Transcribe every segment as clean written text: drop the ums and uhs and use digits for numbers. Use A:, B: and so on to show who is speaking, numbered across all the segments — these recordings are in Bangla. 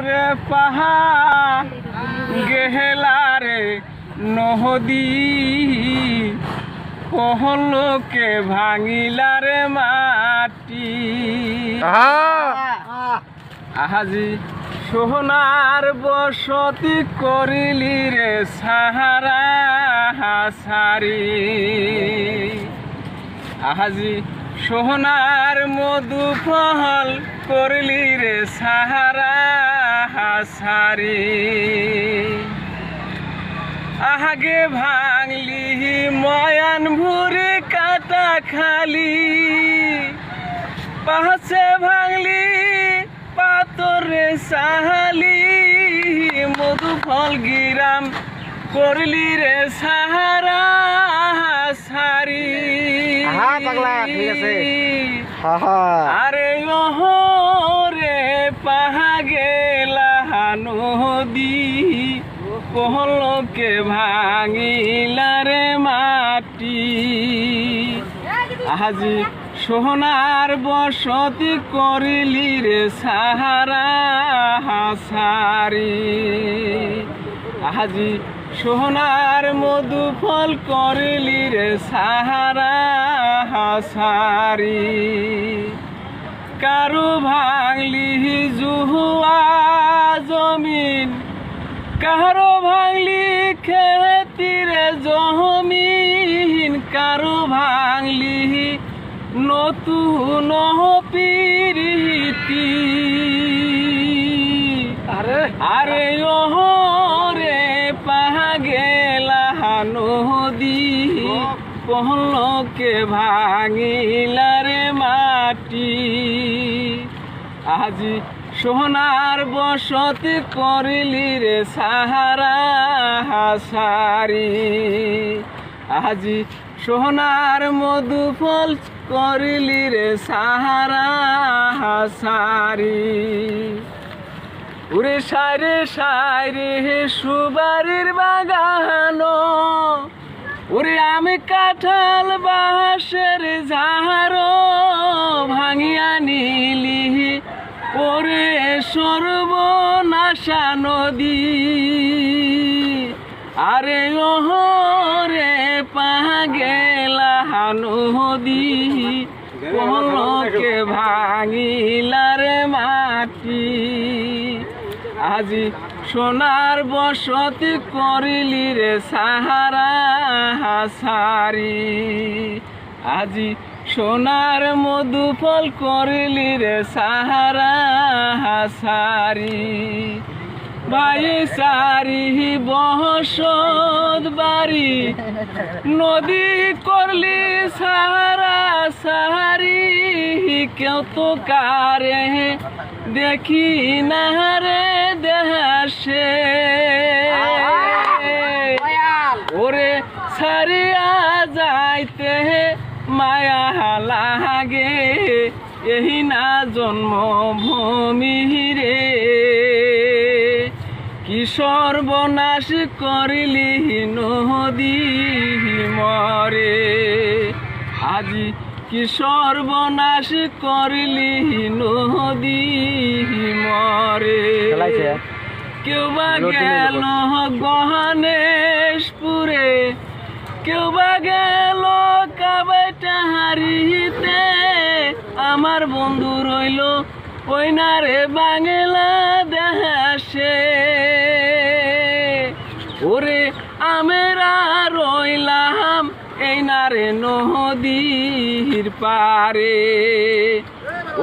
A: রে পাহা গেহলারে নহদি পহলকে ভাঙিলারে মাটি আহাজি সোহনার বসতি করিলি রে সাহারা হাসারি আহাজি সোহনার মধু ফল করলি রে সাহারা হাসারি আগে ভাঙলি ময়ান ভুরে কাটা খালি পাশে ভাঙলি পাতরে সাহালি মধু ফল গিরাম করলি রে সাহারা সারি আরে রে পাহা গেলা নদী পহলকে ভাঙিলা রে মাটি আজি সোহনার বসতি করিলি রে সাহারা হাসারি আজি সোহনার মধু ফল করিলি রে সাহারা হাসারি কারু ভাঙলি জুহুয়া জমিন কারো ভাঙলি খেতিরে জমিন কারো ভাঙলি নতুন পিরিতি আরে রে পাহা গেলা নদী পহলকে ভাঙিলা রে মাটি আজি সোহনার বসতি করিলি রে সাহারা হাসারি আজি সোহনার মধু ফল করিলি রে সাহারা হাসারি উরে সাইরে সাইরে সুবারির বাগানো ওরে আমি কাঁঠাল বাঁশের ঝাড়ো ভাঙিয়া নিলি ওরে সর্বনাশা নদী আরে রে পাহা গেলা নদী পহলকে ভাঙিলা রে মাটি আজি সোনার বসতি করিলি রে সাহারা হাসারি আজি সোনার মধু ফল করিলি রে সাহারা হাসারি ভাই সারি বসত বাড়ি নদী করলি সাহারা সাহারি কেউ তো কারে দেখি না রে দেশে ওরে সারিয়া যাইতে মায়া লাগে এই না জন্মভূমি রে কি সর্বনাশ করিলি নদী মরে আজি কি সর্বনাশ করিলি নদী মরে কেউ বা গেল গহনেশপুরে কেউ বা গেল কাবাইটাহারিতে আমার বন্ধু রইল ওই না রে বাংলাদেশে ওরে আমেরা রইলাম এই না রে নদীর পারে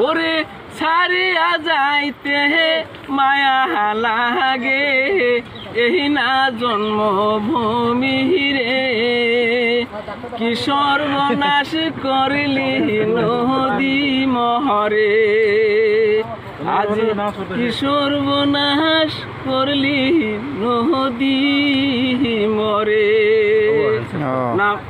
A: ওরে ছাড়িয়া যাইতে মায়া লাগে এই না জন্মভূমি রে কি সর্বনাশ করিলি নদী মহরে আজ কি সর্বনাশ করলি নদী মরে না।